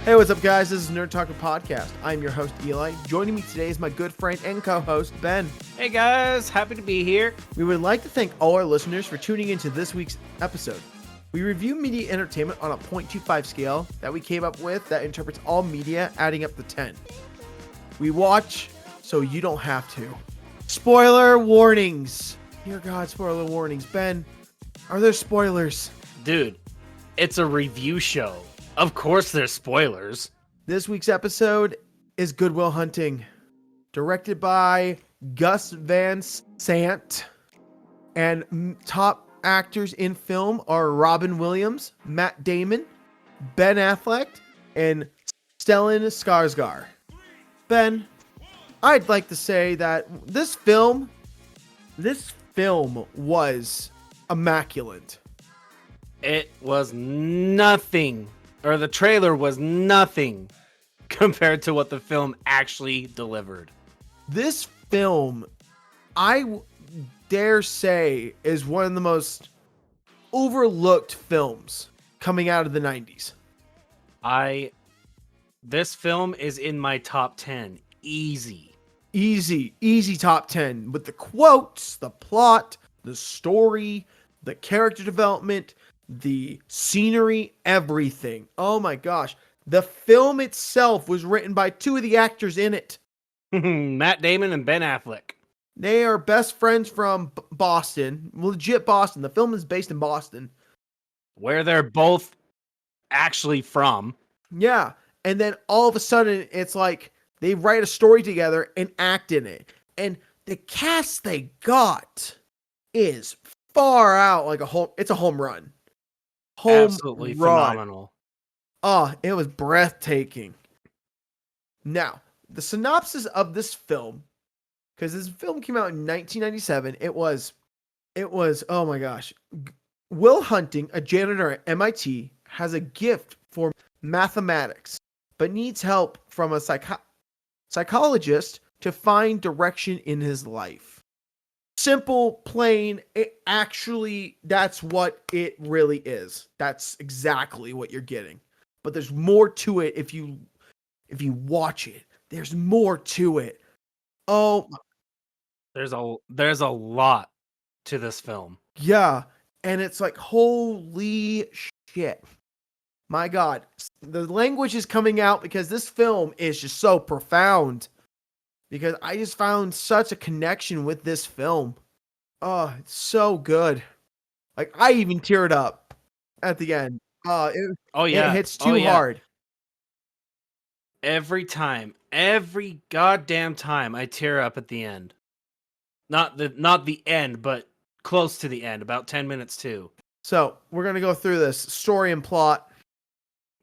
Hey, what's up, guys? This is Nerd Talker Podcast. I'm your host, Eli. Joining me today is my good friend and co-host, Ben. Hey guys, happy to be here. We would like to thank all our listeners for tuning into this week's episode. We review media entertainment on a 0.25 scale that we came up with that interprets all media, adding up to 10. We watch so you don't have to. Spoiler warnings. Dear God, spoiler warnings. Ben, are there spoilers? Dude, it's a review show. Of course there's spoilers. This week's episode is Good Will Hunting, directed by Gus Van Sant, and top actors in film are Robin Williams, Matt Damon, Ben Affleck, and Stellan Skarsgård. Ben, I'd like to say that this film was immaculate. It was nothing, or the trailer was nothing compared to what the film actually delivered. This film, I dare say, is one of the most overlooked films coming out of the 90s. This film is in my top 10. Easy Top 10 with the quotes, the plot, the story, the character development, the scenery, everything. Oh my gosh. The film itself was written by two of the actors in it. Matt Damon and Ben Affleck. They are best friends from Boston, legit Boston. The film is based in Boston, where they're both actually from. Yeah. And then all of a sudden, it's like they write a story together and act in it. And the cast they got is far out like it's a home run. Absolutely phenomenal. Oh, it was breathtaking. Now, the synopsis of this film, because this film came out in 1997, it was, oh my gosh. Will Hunting, a janitor at MIT, has a gift for mathematics, but needs help from a psychologist to find direction in his life. Simple, plain, that's what it really is. That's exactly what you're getting. But there's more to it if you watch it. There's more to it. Oh, there's a lot to this film. Yeah, and it's like, holy shit. My God, the language is coming out because this film is just so profound. Because I just found such a connection with this film. Oh, it's so good. Like, I even teared up at the end. It hits too hard. Every goddamn time I tear up at the end. Not the end, but close to the end, about 10 minutes too. So, we're going to go through this story and plot.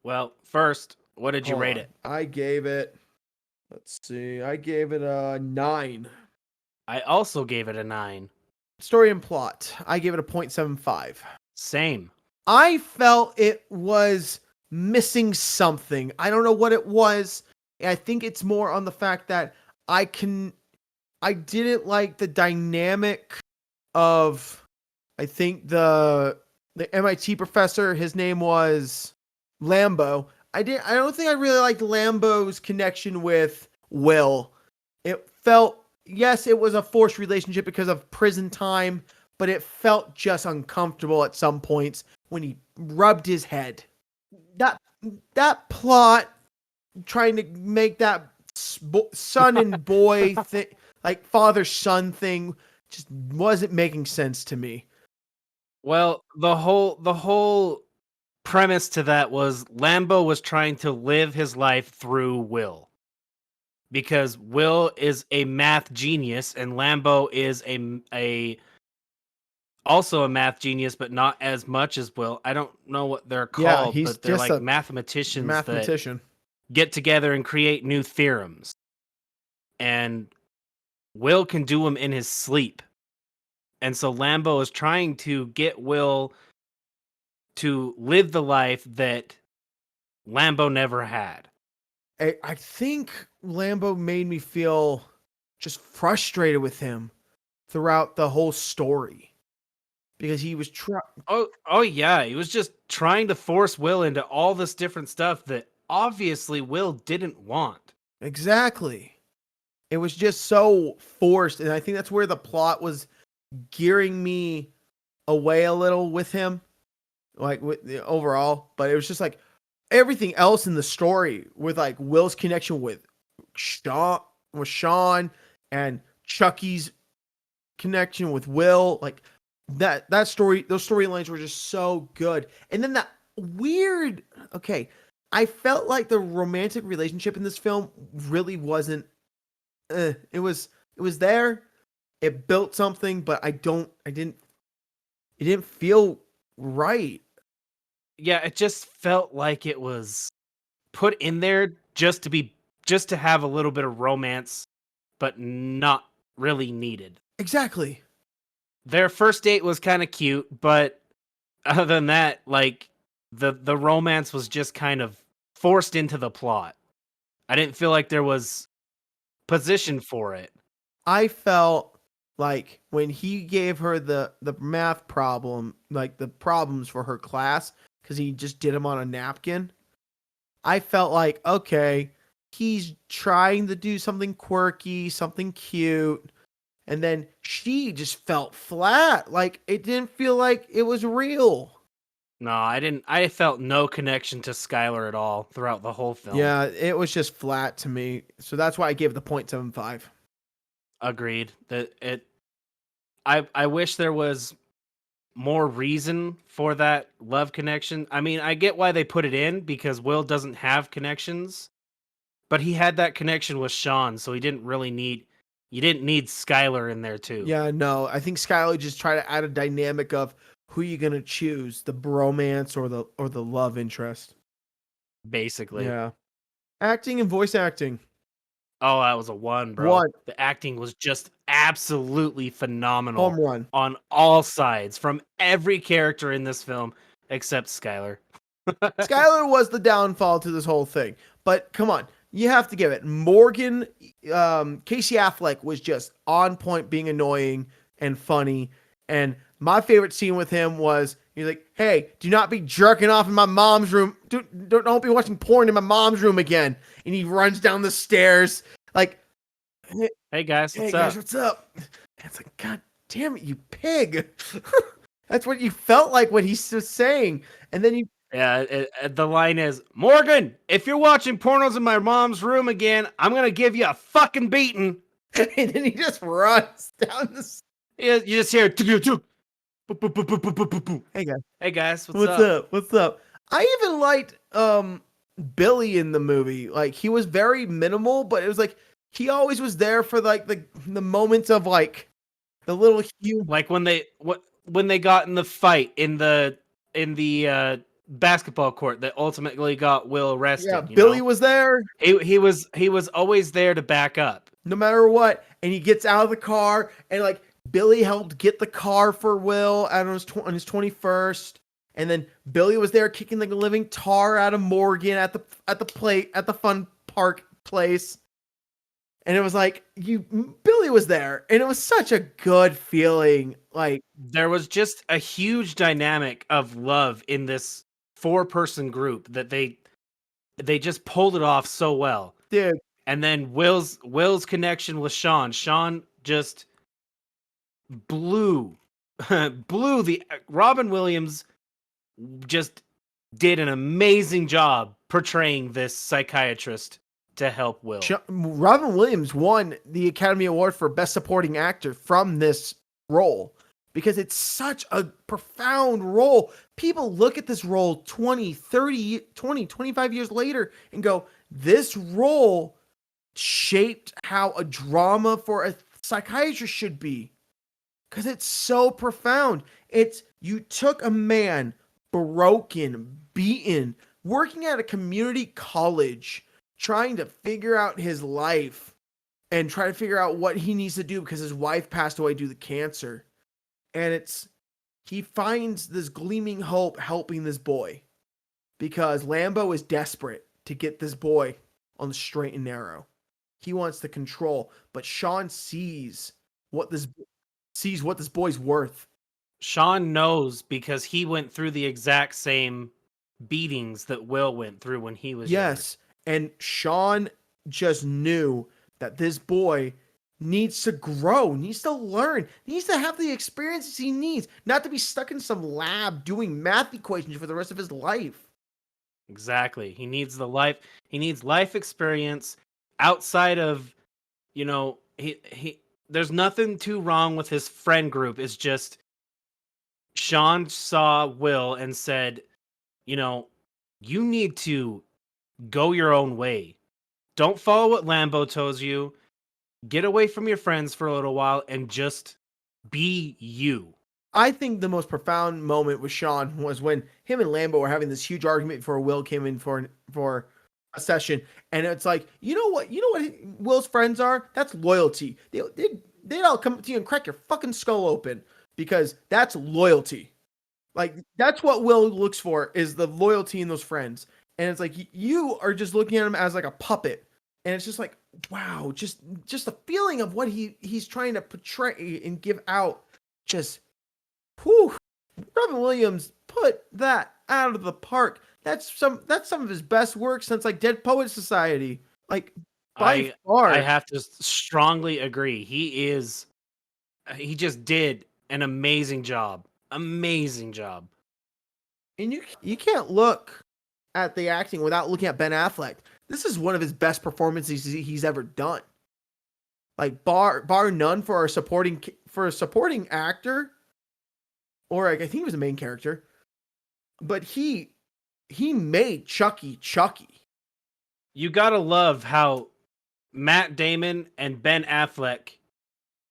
Well, first, what did you rate it? I gave it, let's see, I gave it a 9. I also gave it a 9. Story and plot, I gave it a 0.75. Same. I felt it was missing something. I don't know what it was. I think it's more on the fact that I didn't like the dynamic of, I think the MIT professor, his name was Lambo. I don't think I really liked Lambo's connection with Will. It felt, yes, it was a forced relationship because of prison time, but it felt just uncomfortable at some points when he rubbed his head. That plot, trying to make that son and boy thing, like father-son thing, just wasn't making sense to me. Well, the whole premise to that was Lambo was trying to live his life through Will. Because Will is a math genius and Lambo is also a math genius, but not as much as Will. I don't know what they're called, but they're like mathematicians that get together and create new theorems. And Will can do them in his sleep. And so Lambo is trying to get Will to live the life that Lambo never had. I think Lambo made me feel just frustrated with him throughout the whole story. Because he was Oh yeah, he was just trying to force Will into all this different stuff that obviously Will didn't want. Exactly. It was just so forced, and I think that's where the plot was gearing me away a little with him, like with the overall. But it was just like everything else in the story with like Will's connection with Sean and Chucky's connection with Will, like that story, those storylines were just so good. And then that weird, I felt like the romantic relationship in this film really wasn't. It was there. It built something, but it didn't feel right. Yeah, it just felt like it was put in there just to have a little bit of romance, but not really needed. Exactly. Their first date was kind of cute, but other than that, like the romance was just kind of forced into the plot. I didn't feel like there was position for it. I felt like when he gave her the math problem, like the problems for her class, because he just did them on a napkin, I felt like, okay, he's trying to do something quirky, something cute. And then she just felt flat. Like it didn't feel like it was real. No, I didn't. I felt no connection to Skylar at all throughout the whole film. Yeah, it was just flat to me. So that's why I gave the 0.75. Agreed. I wish there was more reason for that love connection. I mean, I get why they put it in because Will doesn't have connections, but he had that connection with Sean, so you didn't need Skylar in there too. Yeah, no, I think Skylar just tried to add a dynamic of who you gonna choose, the bromance or the love interest. Basically. Yeah. Acting and voice acting. Oh, that was a 1, bro. 1. The acting was just absolutely phenomenal. Home run. On all sides from every character in this film except Skylar. Skylar was the downfall to this whole thing. But come on, you have to give it. Morgan, Casey Affleck was just on point, being annoying and funny. And my favorite scene with him was he's like, "Hey, do not be jerking off in my mom's room. Don't be watching porn in my mom's room again." And he runs down the stairs like, "Hey guys, what's up?" And it's like, God damn it, you pig! That's what you felt like when he's just saying. And then the line is, "Morgan, if you're watching pornos in my mom's room again, I'm gonna give you a fucking beating." And then he just runs down the stairs. You just hear, Hey guys, what's up? I even liked Billy in the movie. Like he was very minimal, but it was like he always was there for like the moments of like the little like when they got in the fight in the basketball court that ultimately got Will arrested. Yeah, Billy was there. He was always there to back up no matter what. And he gets out of the car and like Billy helped get the car for Will on his 21st, and then Billy was there kicking like a living tar out of Morgan at the fun park place, and it was like Billy was there, and it was such a good feeling. Like there was just a huge dynamic of love in this 4-person group that they just pulled it off so well, dude. And then Will's connection with Sean just blew the Robin Williams just did an amazing job portraying this psychiatrist to help Will. Robin Williams won the Academy Award for Best Supporting Actor from this role because it's such a profound role. People look at this role 20, 30, 20, 25 years later and go, this role shaped how a drama for a psychiatrist should be. Because it's so profound. You took a man broken, beaten, working at a community college, trying to figure out his life and try to figure out what he needs to do because his wife passed away due to cancer. And he finds this gleaming hope helping this boy because Lambo is desperate to get this boy on the straight and narrow. He wants the control, but Sean sees what this boy's worth. Sean knows because he went through the exact same beatings that Will went through when he was yes. Younger. And Sean just knew that this boy needs to grow, needs to learn, needs to have the experiences he needs, not to be stuck in some lab doing math equations for the rest of his life. Exactly. He needs life experience outside of, he there's nothing too wrong with his friend group. It's just Sean saw Will and said, you need to go your own way. Don't follow what Lambo tells you. Get away from your friends for a little while and just be you. I think the most profound moment with Sean was when him and Lambo were having this huge argument before Will came in for a session, and it's like, you know what Will's friends are? That's loyalty. They'd all come up to you and crack your fucking skull open because that's loyalty. Like, that's what Will looks for, is the loyalty in those friends. And it's like, you are just looking at him as like a puppet. And it's just like, wow, just the feeling of what he's trying to portray and give out. Just, whew. Robin Williams put that out of the park. That's some of his best work since like Dead Poets Society. Like, by far. I have to strongly agree. He just did an amazing job. Amazing job. And you can't look at the acting without looking at Ben Affleck. This is one of his best performances he's ever done. Like, bar none for a supporting actor, or I think he was a main character, but he made Chucky. You gotta love how Matt Damon and Ben Affleck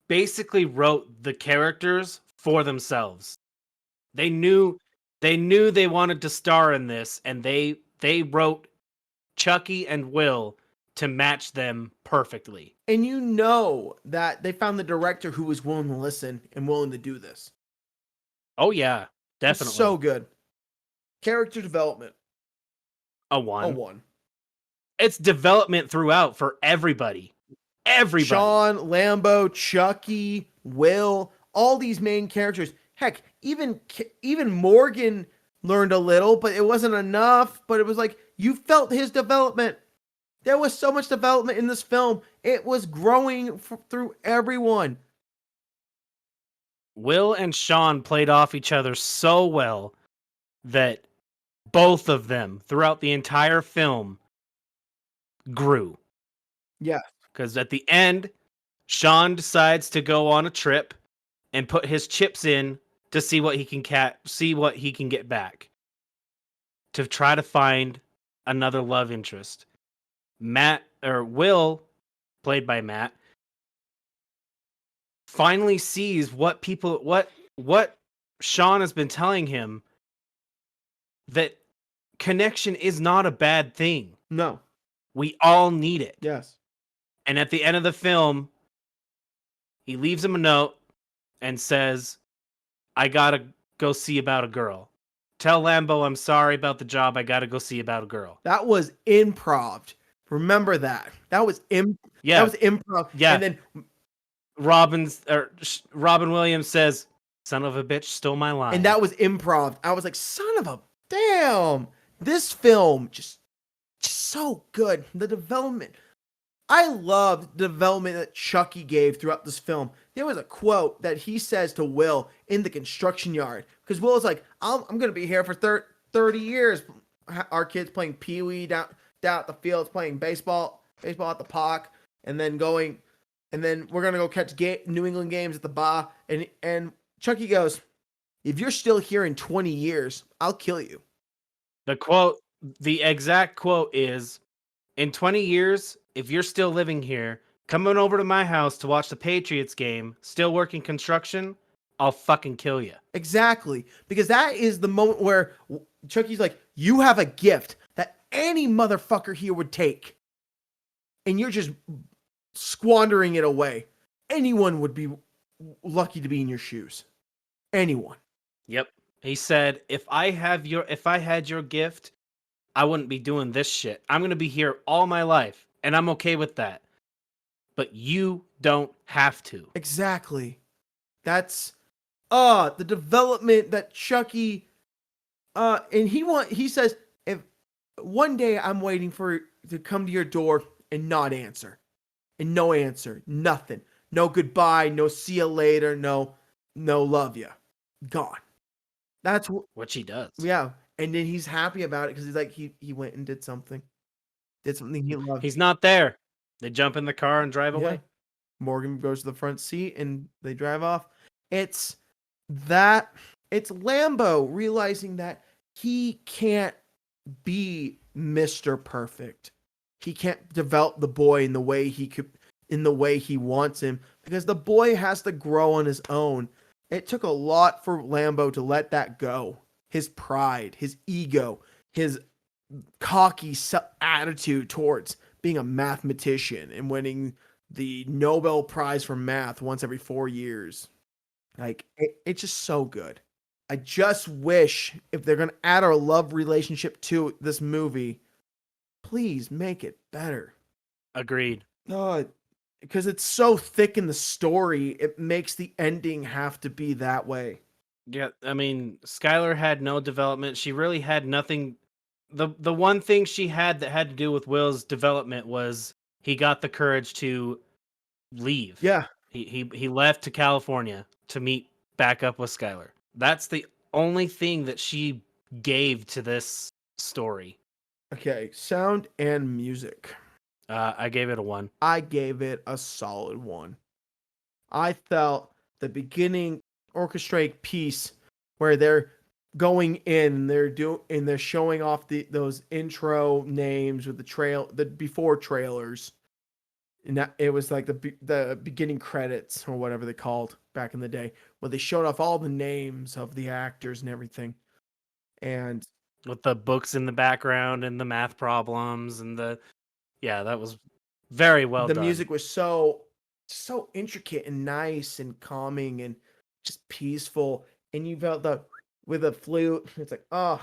basically wrote the characters for themselves. They knew they wanted to star in this, and they wrote Chucky and Will to match them perfectly. And you know that they found the director who was willing to listen and willing to do this. Oh yeah, definitely. It's so good. Character development. A 1. A 1. It's development throughout for everybody. Everybody. Sean, Lambo, Chucky, Will, all these main characters. Heck, even Morgan learned a little, but it wasn't enough. But it was like, you felt his development. There was so much development in this film. It was growing through everyone. Will and Sean played off each other so well that both of them throughout the entire film grew. Yeah. Because at the end, Sean decides to go on a trip and put his chips in to see what he can get back, to try to find another love interest. Will, played by Matt, finally sees what Sean has been telling him, that connection is not a bad thing. No. We all need it. Yes. And at the end of the film, he leaves him a note and says, I gotta go see about a girl. Tell Lambo I'm sorry about the job. I gotta go see about a girl. That was improv. Remember that. That was improv. Yeah. And then Robin Williams says, son of a bitch stole my line. And that was improv. I was like, son of a damn. This film just so good. The development. I loved the development that Chucky gave throughout this film. There was a quote that he says to Will in the construction yard. Because Will is like, I'm going to be here for 30 years. Our kids playing Pee-wee down at the fields, playing baseball at the park, and then we're going to go catch New England games at the bar. And Chucky goes, if you're still here in 20 years, I'll kill you. The exact quote is, in 20 years, if you're still living here, coming over to my house to watch the Patriots game, still working construction, I'll fucking kill you. Exactly. Because that is the moment where Chucky's like, you have a gift that any motherfucker here would take. And you're just squandering it away. Anyone would be lucky to be in your shoes. Anyone. Yep. He said, if I had your gift, I wouldn't be doing this shit. I'm going to be here all my life, and I'm okay with that. But you don't have to. Exactly. That's the development that Chucky, And he says, if one day I'm waiting for to come to your door and not answer, and no answer, nothing, no goodbye, no see you later, no love you, gone. That's what she does. Yeah, and then he's happy about it because he's like he went and did something he loved. He's not there. They jump in the car and drive away. Morgan goes to the front seat and they drive off. It's Lambo realizing that he can't be Mr. Perfect. He can't develop the boy in the way he wants him, because the boy has to grow on his own. It took a lot for Lambo to let that go. His pride, his ego, his cocky attitude towards being a mathematician and winning the Nobel Prize for math once every 4 years. Like, it's just so good. I just wish, if they're going to add our love relationship to this movie, please make it better. Agreed. Because it's so thick in the story, it makes the ending have to be that way. Yeah, I mean, Skylar had no development. She really had nothing. The one thing she had that had to do with Will's development was he got the courage to leave. Yeah. He left to California to meet back up with Skylar. That's the only thing that she gave to this story. Okay, sound and music. I gave it a 1. I gave it a solid 1. I felt the beginning orchestrate piece where they're going in, they're showing off those intro names with the before trailers, and that it was like the beginning credits or whatever they called back in the day, where they showed off all the names of the actors and everything, and with the books in the background and the math problems and that was very well done. The music was so intricate and nice and calming and just peaceful, and you felt with a flute, it's like, oh,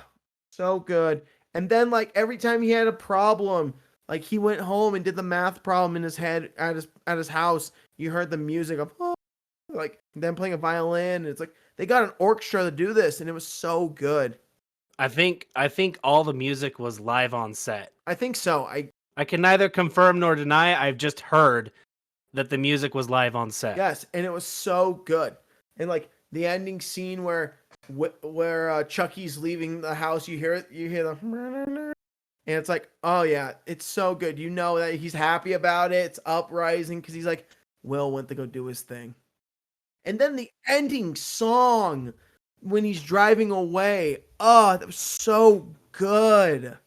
so good. And then, like, every time he had a problem, like, he went home and did the math problem in his head at his house, you heard the music of, oh, like, them playing a violin, and it's like they got an orchestra to do this, and it was so good. I think all the music was live on set. I think so. I can neither confirm nor deny. I've just heard that the music was live on set. Yes, and it was so good. And like the ending scene where Chucky's leaving the house, you hear the, and it's like, oh yeah, it's so good. You know that he's happy about it. It's uprising because he's like, Will went to go do his thing. And then the ending song when he's driving away, oh, that was so good.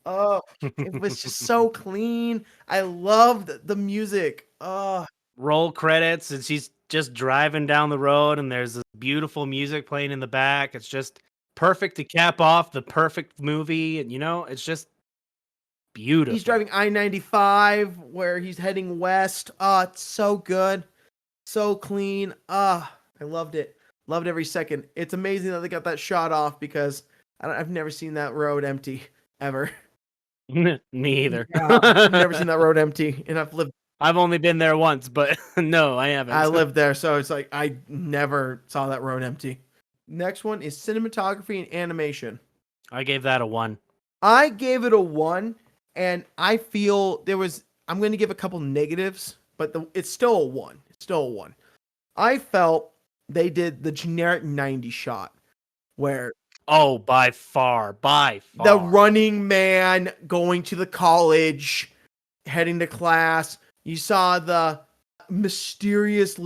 Oh, it was just so clean. I loved the music. Oh. Roll credits, and she's just driving down the road, and there's this beautiful music playing in the back. It's just perfect to cap off the perfect movie, and it's just beautiful. He's driving I-95 where he's heading west. Oh, it's so good. So clean. I loved it. Loved every second. It's amazing that they got that shot off because I've never seen that road empty ever. Me either. Yeah, I've never seen that road empty, and I've only been there once, but no, I haven't. I lived there, so it's like I never saw that road empty. Next one is cinematography and animation. I gave that a 1. I gave it a 1, and I feel I'm going to give a couple negatives, but it's still a 1. It's still a 1. I felt they did the generic 90 shot where by far. The running man going to the college, heading to class. You saw the mysterious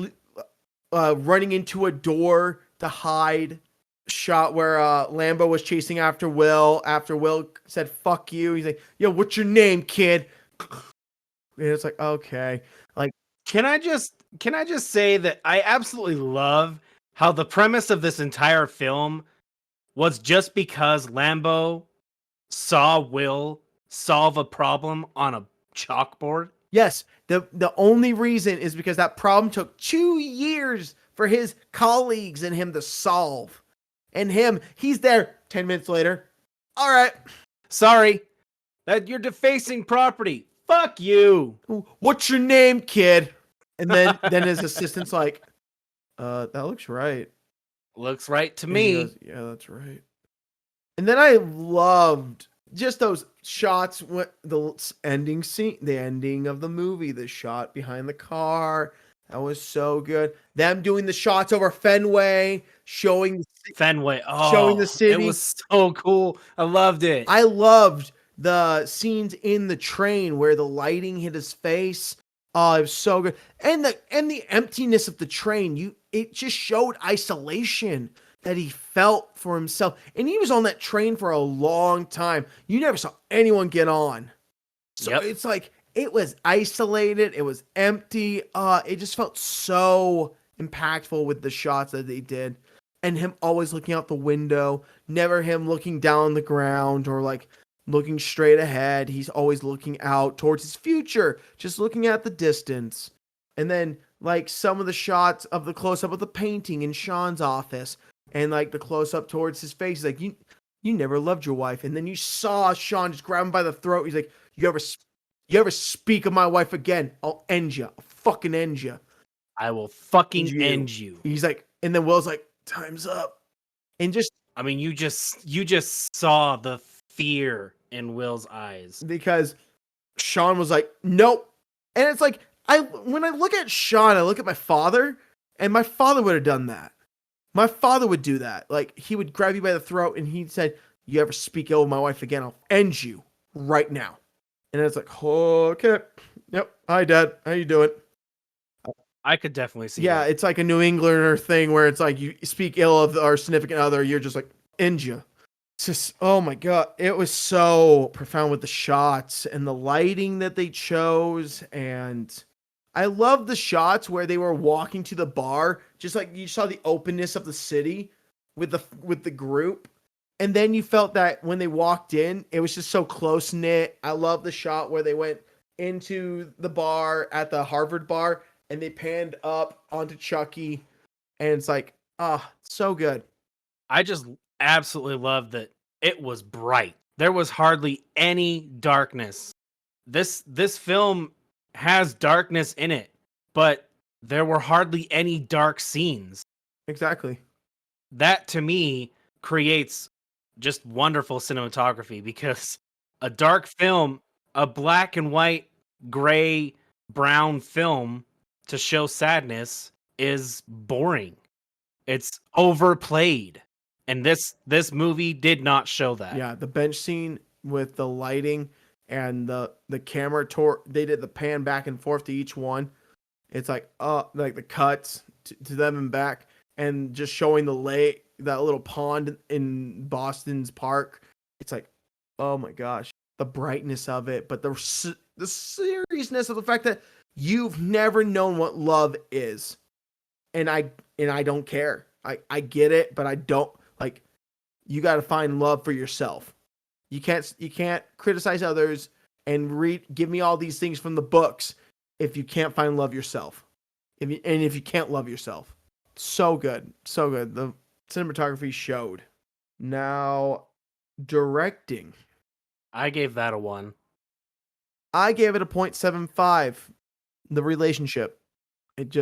running into a door to hide shot where Lambo was chasing after Will. After Will said, fuck you. He's like, yo, what's your name, kid? And it's like, okay. Like, can I just say that I absolutely love how the premise of this entire film was just because Lambo saw Will solve a problem on a chalkboard? Yes. The only reason is because that problem took 2 years for his colleagues and him to solve. And he's there 10 minutes later. All right. Sorry. That you're defacing property. Fuck you. What's your name, kid? And then his assistant's like, that looks right. Looks right to me. Goes, yeah, that's right. And then I loved just those shots, the ending scene, the ending of the movie, the shot behind the car. That was so good. Them doing the shots over Fenway, showing Fenway. showing the city. It was so cool. I loved it. I loved the scenes in the train where the lighting hit his face. Oh, it was so good. And the emptiness of the train, it just showed isolation that he felt for himself. And he was on that train for a long time. You never saw anyone get on. So It's like it was isolated, it was empty. It just felt so impactful with the shots that they did. And him always looking out the window, never him looking down the ground or like looking straight ahead. He's always looking out towards his future, just looking at the distance. And then like some of the shots of the close up of the painting in Sean's office and like the close up towards his face, like you never loved your wife. And then you saw Sean just grab him by the throat. He's like, you ever speak of my wife again, I'll end you. I'll fucking end you. I will fucking end you. He's like, and then Will's like, time's up. And just, I mean, you just saw the fear in Will's eyes because Sean was like, nope. And it's like, when I look at Sean, I look at my father, and my father would have done that. My father would do that. Like, he would grab you by the throat and he'd say, you ever speak ill of my wife again, I'll end you right now. And it's like, okay. Yep. Hi, Dad. How you doing? I could definitely see that. It's like a New Englander thing where it's like you speak ill of our significant other, you're just like, end you. It's just, oh my God. It was so profound with the shots and the lighting that they chose. And I love the shots where they were walking to the bar, just like you saw the openness of the city with the group. And then you felt that when they walked in, it was just so close knit. I love the shot where they went into the bar at the Harvard bar and they panned up onto Chucky. And it's like, so good. I just absolutely love that it was bright. There was hardly any darkness. This film has darkness in it, but there were hardly any dark scenes. Exactly. That to me creates just wonderful cinematography, because a dark film, a black and white, gray, brown film to show sadness is boring. It's overplayed. And this movie did not show that. Yeah, the bench scene with the lighting and the camera they did the pan back and forth to each one. It's like like the cuts to them and back, and just showing the lake, that little pond in Boston's park. It's like, oh my gosh, the brightness of it, but the seriousness of the fact that you've never known what love is. And I don't care. I get it, but I don't. Like, you got to find love for yourself. You can't criticize others and give me all these things from the books if you can't find love yourself. If you can't love yourself. So good. So good. The cinematography showed. Now, directing. I gave that a 1. I gave it a 0.75. The relationship. It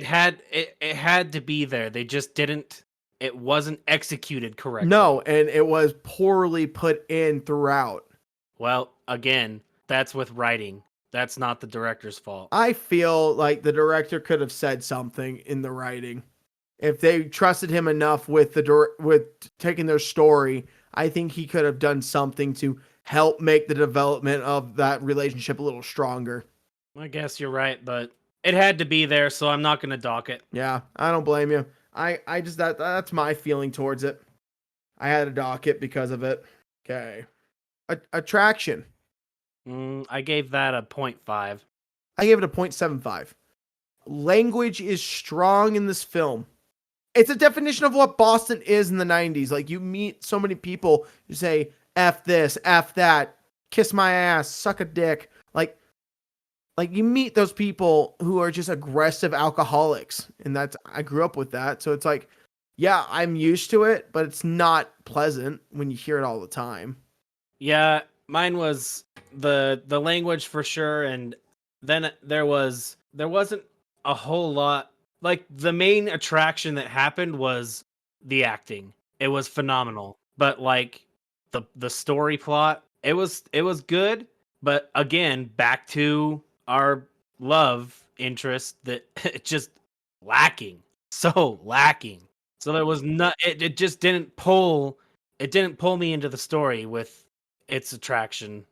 had to be there. They just didn't. It wasn't executed correctly. No, and it was poorly put in throughout. Well, again, that's with writing. That's not the director's fault. I feel like the director could have said something in the writing. If they trusted him enough with taking their story, I think he could have done something to help make the development of that relationship a little stronger. I guess you're right, but it had to be there, so I'm not going to dock it. Yeah, I don't blame you. I just that's my feeling towards it. I had to dock it because of it. Okay. Attraction. I gave that a 0.5. I gave it a 0.75. Language is strong in this film. It's a definition of what Boston is in the 90s. Like, you meet so many people who say, F this, F that, kiss my ass, suck a dick. Like you meet those people who are just aggressive alcoholics. And I grew up with that. So it's like, yeah, I'm used to it, but it's not pleasant when you hear it all the time. Yeah, mine was the language for sure. And then there wasn't a whole lot. Like, the main attraction that happened was the acting. It was phenomenal. But like the story plot, it was good, but again, back to our love interest that it just lacking. So lacking. So there was not it just didn't pull me into the story with its attraction.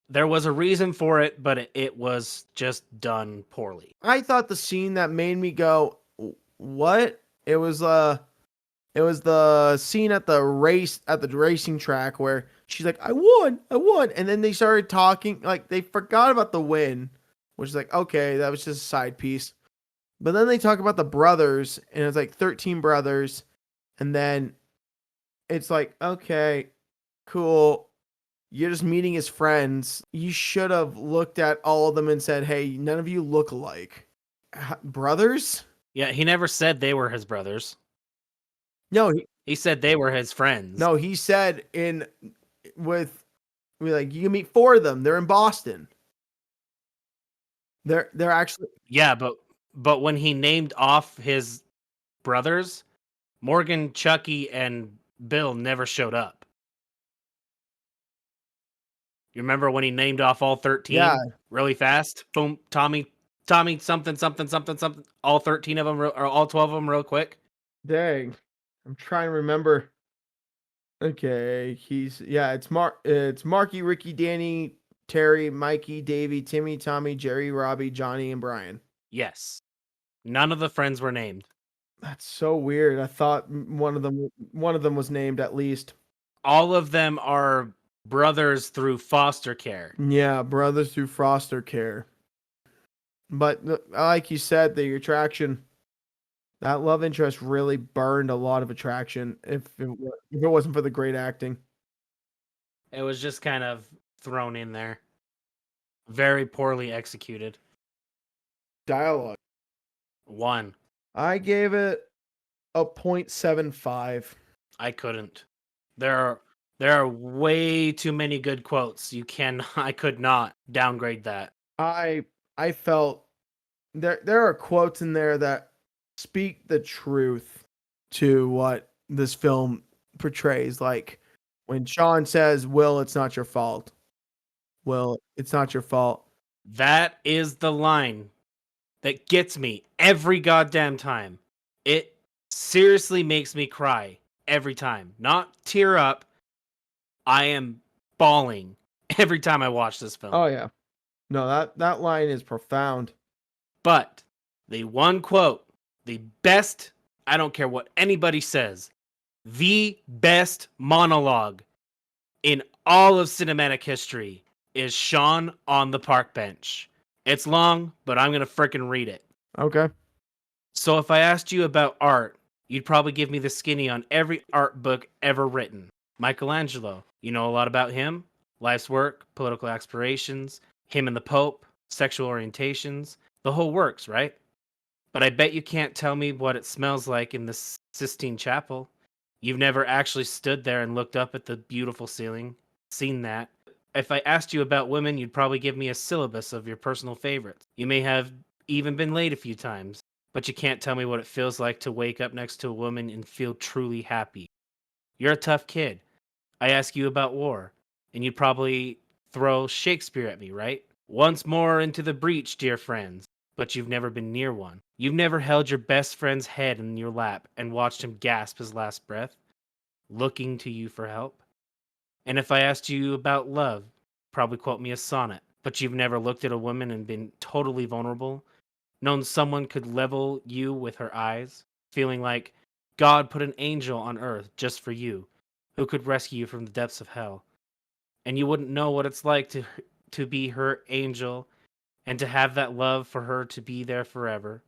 There was a reason for it, but it was just done poorly. I thought the scene that made me go, "What?" It was the scene at the racing track where she's like, "I won," and then they started talking like they forgot about the win, which is like, okay, that was just a side piece. But then they talk about the brothers, and it's like 13 brothers, and then it's like, okay, cool. You're just meeting his friends. You should have looked at all of them and said, "Hey, none of you look alike." Brothers? Yeah, he never said they were his brothers. No, he said they were his friends. No, he said like you can meet 4 of them. They're in Boston. They're actually Yeah, but when he named off his brothers, Morgan, Chucky, and Bill never showed up. You remember when he named off all 13? Yeah. Really fast? Boom, Tommy, something. All 13 of them, or all 12 of them, real quick. Dang, I'm trying to remember. Okay, it's Marky, Ricky, Danny, Terry, Mikey, Davey, Timmy, Tommy, Jerry, Robbie, Johnny, and Brian. Yes. None of the friends were named. That's so weird. I thought one of them was named at least. All of them are brothers through foster care. Yeah, brothers through foster care. But like you said, the attraction, that love interest really burned a lot of attraction if it wasn't for the great acting. It was just kind of thrown in there. Very poorly executed. Dialogue. 1. I gave it a 0.75. I couldn't. There are way too many good quotes. I could not downgrade that. I felt there are quotes in there that speak the truth to what this film portrays. Like when Sean says, "Will, it's not your fault." Will, it's not your fault. That is the line that gets me every goddamn time. It seriously makes me cry every time. Not tear up. I am bawling every time I watch this film. Oh yeah. No, that line is profound. But the one quote, the best, I don't care what anybody says, the best monologue in all of cinematic history is Sean on the park bench. It's long, but I'm going to frickin' read it. Okay. So if I asked you about art, you'd probably give me the skinny on every art book ever written. Michelangelo, you know a lot about him? Life's work, political aspirations, him and the Pope, sexual orientations, the whole works, right? But I bet you can't tell me what it smells like in the Sistine Chapel. You've never actually stood there and looked up at the beautiful ceiling, seen that. If I asked you about women, you'd probably give me a syllabus of your personal favorites. You may have even been late a few times, but you can't tell me what it feels like to wake up next to a woman and feel truly happy. You're a tough kid. I ask you about war, and you'd probably throw Shakespeare at me, right? Once more into the breach, dear friends, but you've never been near one. You've never held your best friend's head in your lap and watched him gasp his last breath, looking to you for help. And if I asked you about love, probably quote me a sonnet, but you've never looked at a woman and been totally vulnerable, known someone could level you with her eyes, feeling like God put an angel on earth just for you, who could rescue you from the depths of hell. And you wouldn't know what it's like to be her angel and to have that love for her to be there forever.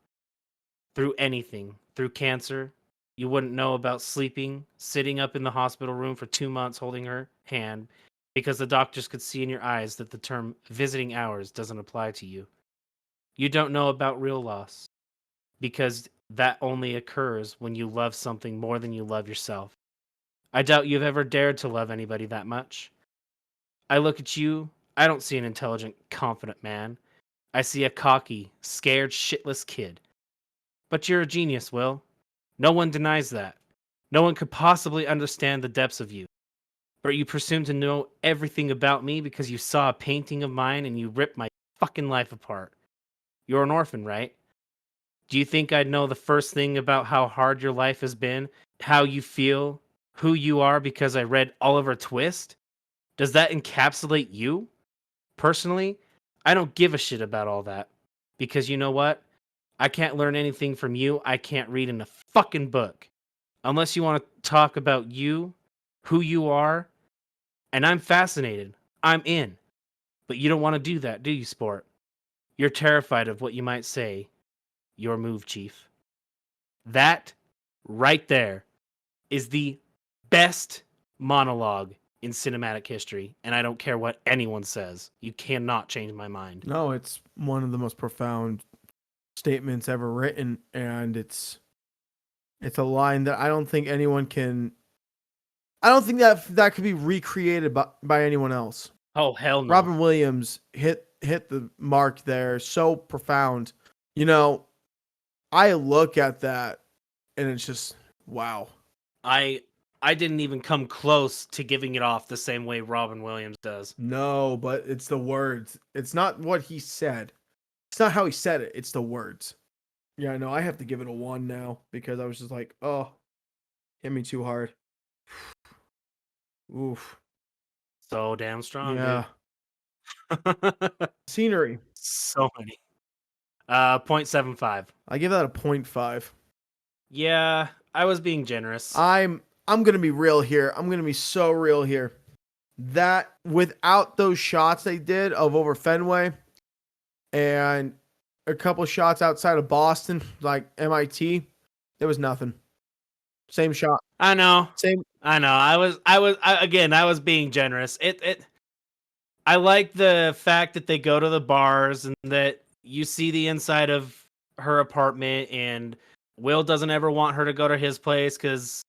Through anything, through cancer, you wouldn't know about sleeping, sitting up in the hospital room for 2 months holding her hand because the doctors could see in your eyes that the term visiting hours doesn't apply to you. You don't know about real loss because that only occurs when you love something more than you love yourself. I doubt you've ever dared to love anybody that much. I look at you, I don't see an intelligent, confident man. I see a cocky, scared, shitless kid. But you're a genius, Will. No one denies that. No one could possibly understand the depths of you. But you presume to know everything about me because you saw a painting of mine and you ripped my fucking life apart. You're an orphan, right? Do you think I'd know the first thing about how hard your life has been, how you feel, who you are because I read Oliver Twist? Does that encapsulate you? Personally, I don't give a shit about all that. Because you know what? I can't learn anything from you I can't read in a fucking book. Unless you want to talk about you, who you are, and I'm fascinated. I'm in. But you don't want to do that, do you, Sport? You're terrified of what you might say. Your move, Chief. That right there is the best monologue in cinematic history, and I don't care what anyone says. You cannot change my mind. No, it's one of the most profound statements ever written, and it's a line that I don't think anyone can. I don't think that could be recreated by anyone else. Oh hell no! Robin Williams hit the mark there, so profound. You know, I look at that and it's just wow. I didn't even come close to giving it off the same way Robin Williams does. No, but it's the words. It's not what he said. It's not how he said it. It's the words. Yeah, no, I have to give it a 1 now because I was just like, oh, hit me too hard. Oof. So damn strong. Yeah. Scenery. So many. 0.75. I give that a 0.5. Yeah, I was being generous. I'm going to be real here. I'm going to be so real here. That without those shots they did of over Fenway and a couple shots outside of Boston, like MIT, there was nothing. Same shot. I know. Same. I know. I was being generous. I like the fact that they go to the bars and that you see the inside of her apartment, and Will doesn't ever want her to go to his place because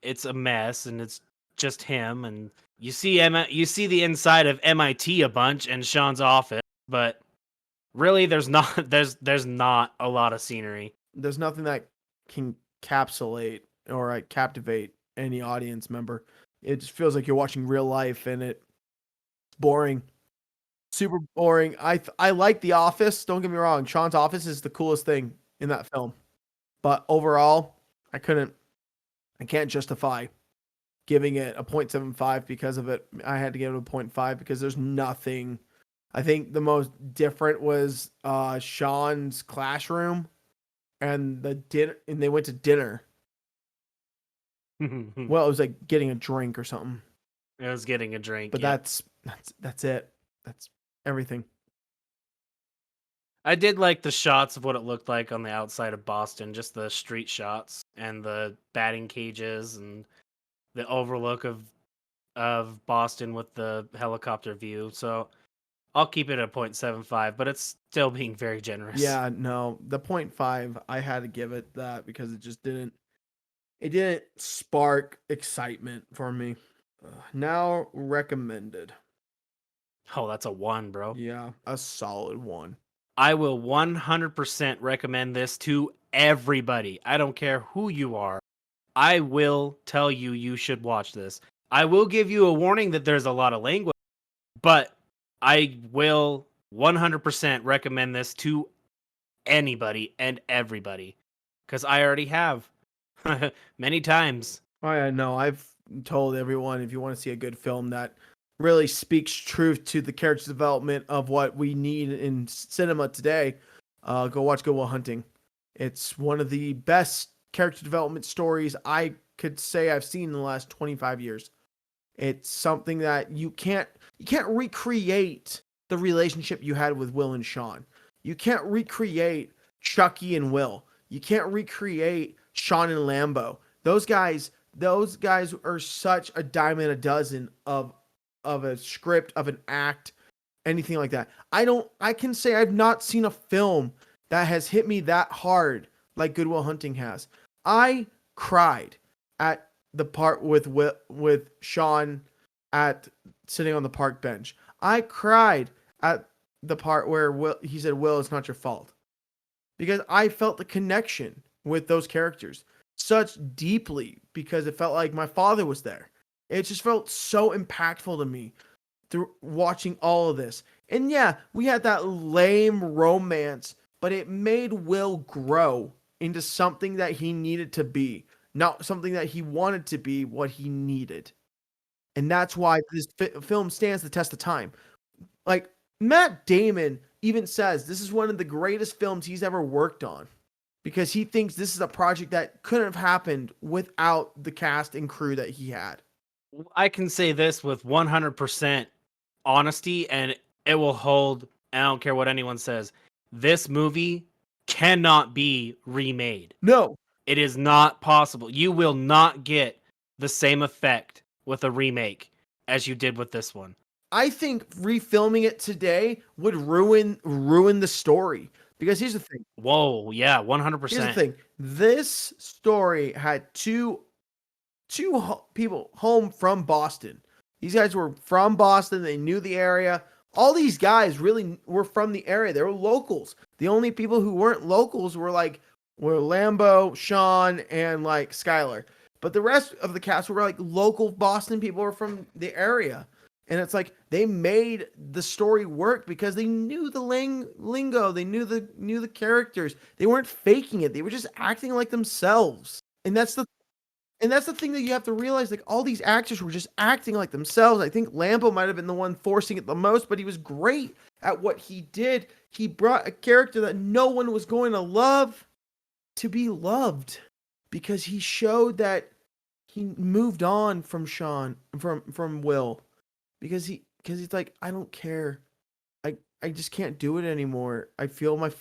it's a mess and it's just him. And you see the inside of MIT a bunch and Sean's office, but really there's not a lot of scenery. There's nothing that can encapsulate or captivate any audience member. It just feels like you're watching real life, and it's boring. Super boring. I like The Office. Don't get me wrong. Sean's office is the coolest thing in that film. But overall, I can't justify giving it a 0.75 because of it. I had to give it a 0.5 because there's nothing. I think the most different was Sean's classroom and the dinner, and they went to dinner. Well, it was like getting a drink or something. It was getting a drink. But yeah. that's it. That's everything. I did like the shots of what it looked like on the outside of Boston, just the street shots and the batting cages and the overlook of Boston with the helicopter view. So I'll keep it at 0.75, but it's still being very generous. Yeah, no, the 0.5, I had to give it that because it just didn't spark excitement for me. Now recommended. Oh, that's a 1, bro. Yeah, a solid 1. I will 100% recommend this to everybody. I don't care who you are. I will tell you should watch this. I will give you a warning that there's a lot of language, but I will 100% recommend this to anybody and everybody because I already have many times. Oh, yeah, no, I've told everyone if you want to see a good film that really speaks truth to the character development of what we need in cinema today, go watch Good Will Hunting. It's one of the best character development stories I could say I've seen in the last 25 years. It's something that you can't recreate the relationship you had with Will and Sean. You can't recreate Chucky and Will. You can't recreate Sean and Lambo. Those guys are such a dime a dozen of a script, of an act, anything like that. I can say I've not seen a film that has hit me that hard like Good Will Hunting has. I cried at the part with Sean at sitting on the park bench. I cried at the part where he said, "Will, it's not your fault." Because I felt the connection with those characters. such deeply because it felt like my father was there. It just felt so impactful to me through watching all of this. And yeah, we had that lame romance, but it made Will grow into something that he needed to be, not something that he wanted to be, what he needed. And that's why this film stands the test of time. Like, Matt Damon even says this is one of the greatest films he's ever worked on because he thinks this is a project that couldn't have happened without the cast and crew that he had. I can say this with 100% honesty, and it will hold. I don't care what anyone says. This movie cannot be remade. No. It is not possible. You will not get the same effect with a remake as you did with this one. I think refilming it today would ruin the story. Because here's the thing. Whoa, yeah, 100%. Here's the thing. This story had two people home from Boston. These guys were from Boston. They knew the area. All these guys really were from the area. They were locals. The only people who weren't locals were Lambeau, Sean, and like Skylar. But the rest of the cast were like local Boston people who were from the area. And it's like they made the story work because they knew the lingo. They knew the characters. They weren't faking it. They were just acting like themselves. And that's the thing that you have to realize. Like, all these actors were just acting like themselves. I think Lambeau might have been the one forcing it the most, but he was great at what he did. He brought a character that no one was going to love to be loved because he showed that he moved on from Sean, from Will. Because he's like, I don't care. I just can't do it anymore. I feel like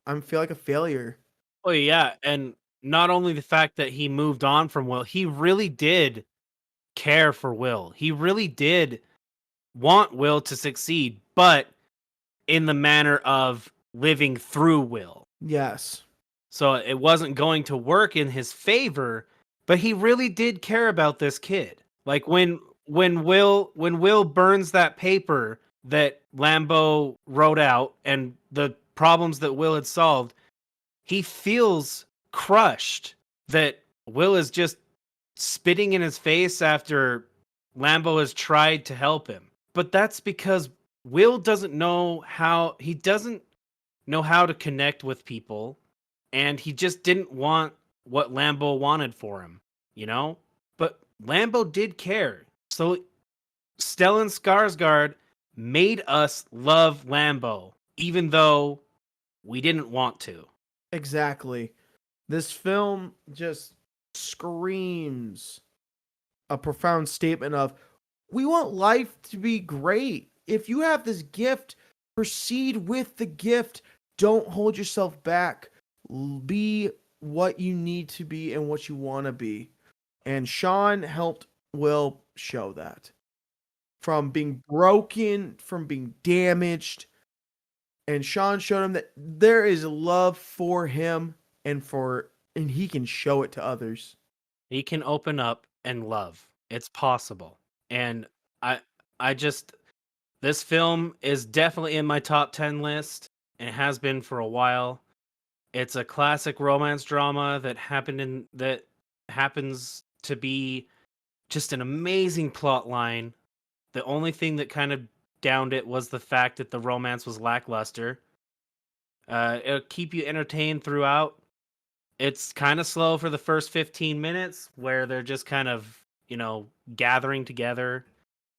a failure. Oh yeah, and not only the fact that he moved on from Will, he really did care for Will. He really did want Will to succeed, but in the manner of living through Will. Yes. So it wasn't going to work in his favor, but he really did care about this kid. Like when Will burns that paper that Lambeau wrote out and the problems that Will had solved, he feels crushed that Will is just spitting in his face after Lambeau has tried to help him. But that's because Will doesn't know how to connect with people, and he just didn't want what Lambeau wanted for him, you know? But Lambeau did care. So Stellan Skarsgård made us love Lambeau, even though we didn't want to. Exactly. This film just screams a profound statement of, we want life to be great. If you have this gift, proceed with the gift. Don't hold yourself back. Be what you need to be and what you want to be. And Sean helped Will show that. From being broken, from being damaged. And Sean showed him that there is love for him and he can show it to others. He can open up and love. It's possible. And this film is definitely in my top 10 list and has been for a while. It's a classic romance drama that happens to be just an amazing plot line. The only thing that kind of downed it was the fact that the romance was lackluster. It'll keep you entertained throughout. It's kind of slow for the first 15 minutes where they're just kind of, gathering together.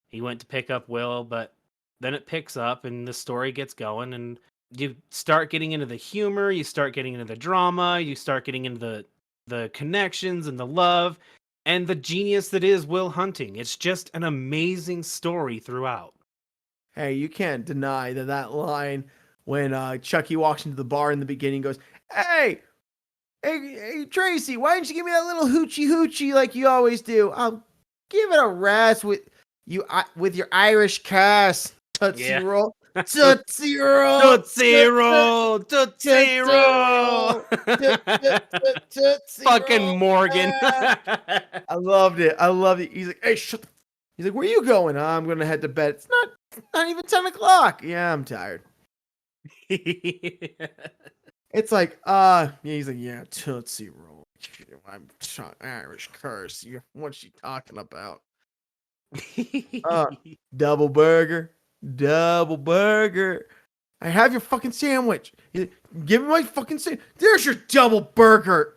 He went to pick up Will, but then it picks up and the story gets going and you start getting into the humor, you start getting into the drama, you start getting into the connections and the love and the genius that is Will Hunting. It's just an amazing story throughout. Hey, you can't deny that line when Chucky walks into the bar in the beginning goes, Hey, Tracy, why didn't you give me that little hoochie like you always do? I'll give it a rest with your Irish cast. Tootsie Roll. Tootsie Roll. Tootsie Roll. Tootsie Roll. Fucking Morgan. I loved it. He's like, hey, shut the... He's like, where are you going? I'm going to head to bed. It's not even 10 o'clock. Yeah, I'm tired. It's like, he's like, yeah, Tootsie Roll. I'm Irish curse. What's she talking about? Double burger. I have your fucking sandwich. Give me my fucking sandwich. There's your double burger.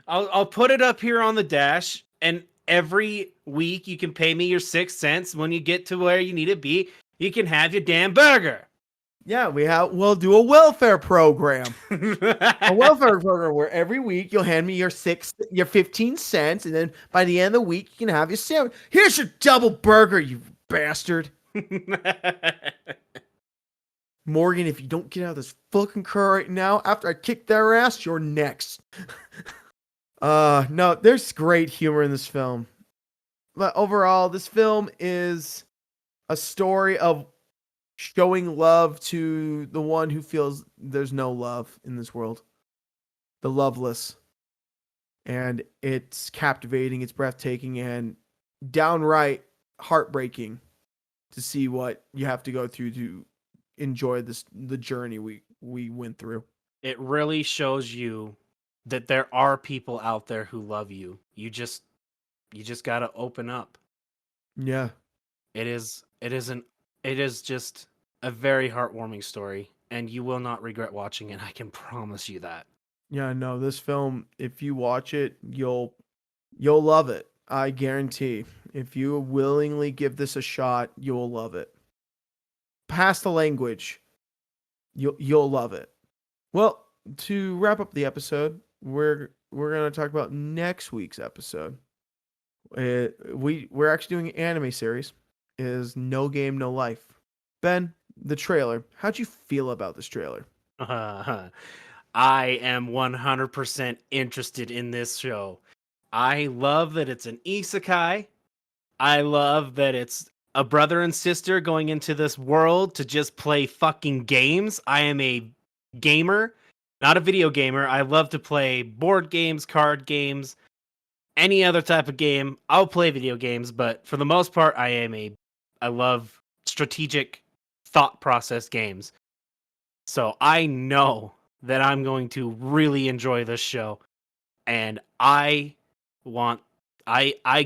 I'll put it up here on the dash, and every week you can pay me your 6 cents. When you get to where you need to be, you can have your damn burger. Yeah, we'll do a welfare program. A welfare program where every week you'll hand me your 15 cents, and then by the end of the week you can have your sandwich. Here's your double burger, you bastard. Morgan, if you don't get out of this fucking car right now, after I kick their ass, you're next. No, there's great humor in this film. But overall, this film is a story of showing love to the one who feels there's no love in this world. The loveless. And it's captivating, it's breathtaking, and downright heartbreaking to see what you have to go through to enjoy the journey we went through. It really shows you that there are people out there who love you. You just got to open up. Yeah. It is just a very heartwarming story, and you will not regret watching it. I can promise you that. Yeah, no, this film, if you watch it, you'll love it. I guarantee. If you willingly give this a shot, you'll love it. Past the language, you'll love it. Well, to wrap up the episode, we're going to talk about next week's episode. We're actually doing an anime series. It is No Game, No Life. Ben, the trailer. How'd you feel about this trailer? I am 100% interested in this show. I love that it's an isekai. I love that it's a brother and sister going into this world to just play fucking games. I am a gamer, not a video gamer. I love to play board games, card games, any other type of game. I'll play video games, but for the most part, I love strategic thought process games. So I know that I'm going to really enjoy this show, and I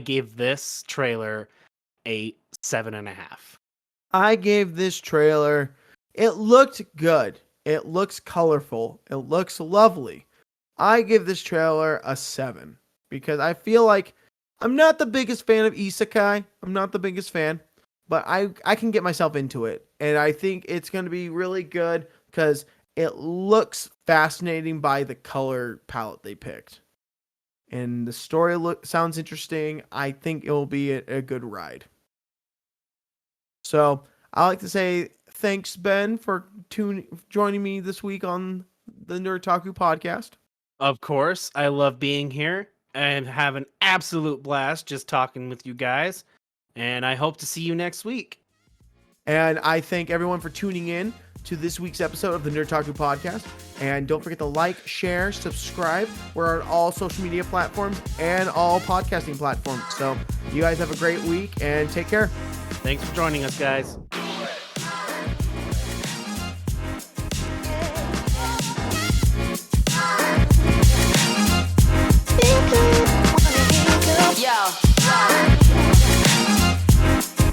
gave this trailer a 7.5. I gave this trailer, it looked good. It looks colorful. It looks lovely. I give this trailer a 7 because I feel like I'm not the biggest fan of isekai. I'm not the biggest fan, but I can get myself into it. And I think it's going to be really good because it looks fascinating by the color palette they picked. And the story sounds interesting. I think it will be a good ride. So I like to say thanks, Ben, for joining me this week on the Nerdtaku podcast. Of course. I love being here and have an absolute blast just talking with you guys. And I hope to see you next week. And I thank everyone for tuning in to this week's episode of the Nerdtaku podcast. And don't forget to like, share, subscribe. We're on all social media platforms and all podcasting platforms. So you guys have a great week and take care. Thanks for joining us, guys.